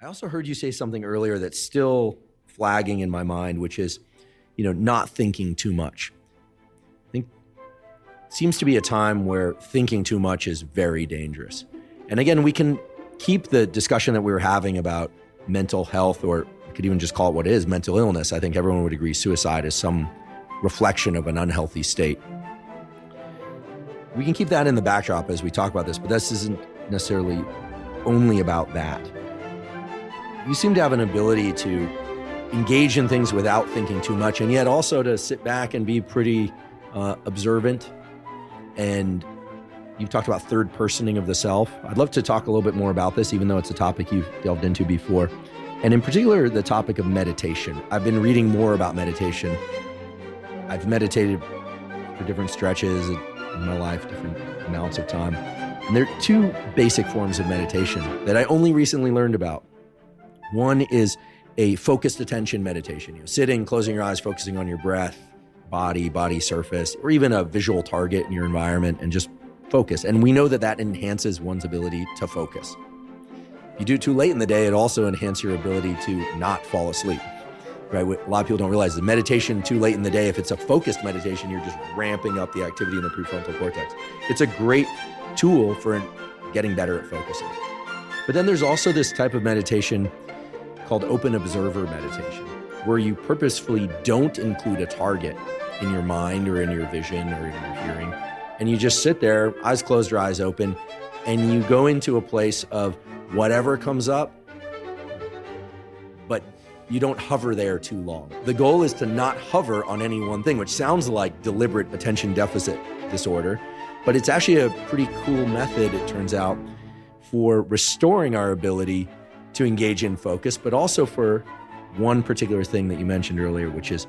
I also heard you say something earlier that's still flagging in my mind, which is, not thinking too much. I think it seems to be a time where thinking too much is very dangerous. And again, we can keep the discussion that we were having about mental health, or we could even just call it what it is, mental illness. I think everyone would agree suicide is some reflection of an unhealthy state. We can keep that in the backdrop as we talk about this, but this isn't necessarily only about that. You seem to have an ability to engage in things without thinking too much, and yet also to sit back and be pretty observant. And you've talked about third personing of the self. I'd love to talk a little bit more about this, even though it's a topic you've delved into before. And in particular, the topic of meditation. I've been reading more about meditation. I've meditated for different stretches in my life, different amounts of time. And there are two basic forms of meditation that I only recently learned about. One is a focused attention meditation. Sitting, closing your eyes, focusing on your breath, body surface, or even a visual target in your environment, and just focus. And we know that enhances one's ability to focus. If you do it too late in the day, it also enhances your ability to not fall asleep. Right? What a lot of people don't realize is meditation too late in the day, if it's a focused meditation, you're just ramping up the activity in the prefrontal cortex. It's a great tool for getting better at focusing. But then there's also this type of meditation called open observer meditation, where you purposefully don't include a target in your mind or in your vision or in your hearing. And you just sit there, eyes closed or eyes open, and you go into a place of whatever comes up, but you don't hover there too long. The goal is to not hover on any one thing, which sounds like deliberate attention deficit disorder, but it's actually a pretty cool method, it turns out, for restoring our ability to engage in focus, but also for one particular thing that you mentioned earlier, which is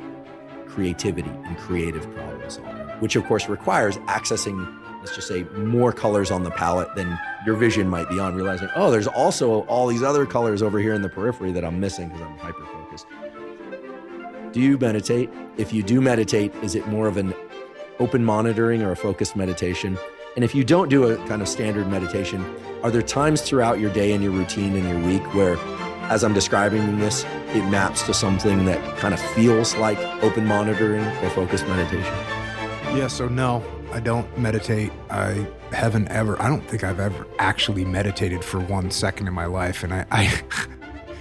creativity and creative problem solving, which of course requires accessing, let's just say, more colors on the palette than your vision might be on, realizing, oh, there's also all these other colors over here in the periphery that I'm missing because I'm hyper-focused. Do you meditate? If you do meditate, is it more of an open monitoring or a focused meditation? And if you don't do a kind of standard meditation, are there times throughout your day and your routine and your week where, as I'm describing this, it maps to something that kind of feels like open monitoring or focused meditation? Yeah, so no, I don't meditate. I don't think I've ever actually meditated for 1 second in my life. And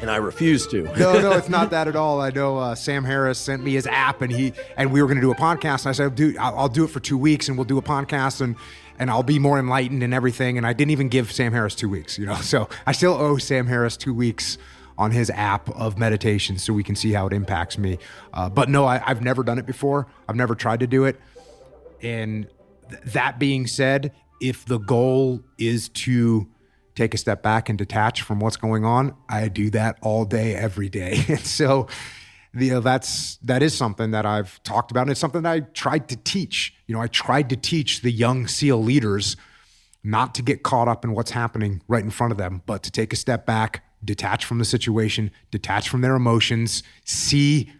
And I refuse to. No, it's not that at all. I know Sam Harris sent me his app, and we were going to do a podcast. And I said, dude, I'll do it for 2 weeks, and we'll do a podcast, and I'll be more enlightened and everything. And I didn't even give Sam Harris 2 weeks, So I still owe Sam Harris 2 weeks on his app of meditation so we can see how it impacts me. But no, I've never done it before. I've never tried to do it. And that being said, if the goal is to take a step back and detach from what's going on, I do that all day, every day. And so that is something that I've talked about. And it's something that I tried to teach. I tried to teach the young SEAL leaders not to get caught up in what's happening right in front of them, but to take a step back, detach from the situation, detach from their emotions, see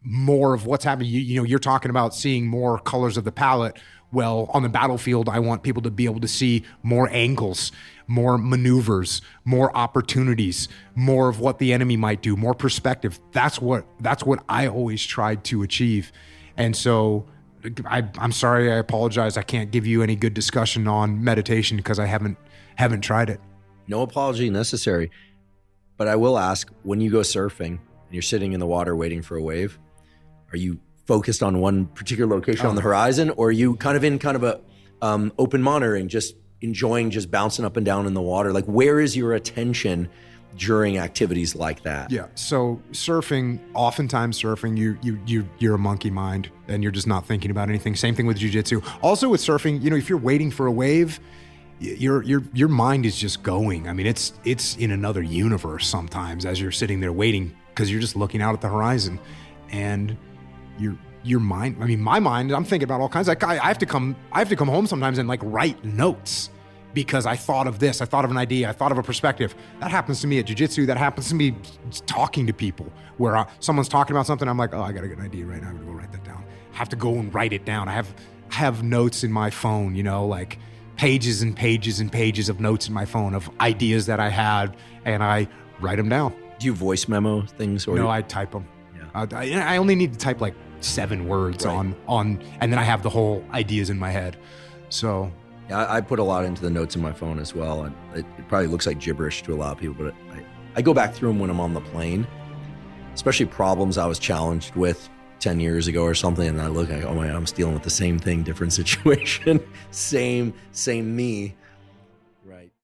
more of what's happening. You're talking about seeing more colors of the palette. Well, on the battlefield, I want people to be able to see more angles, more maneuvers, more opportunities, more of what the enemy might do, more perspective. That's what I always tried to achieve. And so I'm sorry, I apologize. I can't give you any good discussion on meditation because I haven't tried it. No apology necessary. But I will ask, when you go surfing and you're sitting in the water waiting for a wave, are you focused on one particular location on the horizon, or are you kind of in a open monitoring, just enjoying just bouncing up and down in the water? Like, where is your attention during activities like that? Yeah. So oftentimes you're a monkey mind and you're just not thinking about anything. Same thing with jiu-jitsu. Also with surfing, if you're waiting for a wave, your mind is just going. I mean, it's in another universe sometimes as you're sitting there waiting, because you're just looking out at the horizon, and your mind, my mind, I'm thinking about all kinds. Like I have to come home sometimes and write notes because I thought of this, I thought of an idea, I thought of a perspective. That happens to me at jiu-jitsu. That happens to me talking to people where someone's talking about something. I'm like, oh, I got to get an idea right now. I'm gonna go write that down. I have to go and write it down. I have notes in my phone, pages and pages and pages of notes in my phone of ideas that I had, and I write them down. Do you voice memo things? Or No, I type them. Yeah. I only need to type like 7 words Right. on, and then I have the whole ideas in my head. So Yeah, I put a lot into the notes in my phone as well. And it probably looks like gibberish to a lot of people, but I go back through them when I'm on the plane, especially problems I was challenged with 10 years ago or something. And I look like, oh my God, I'm dealing with the same thing, different situation, same me.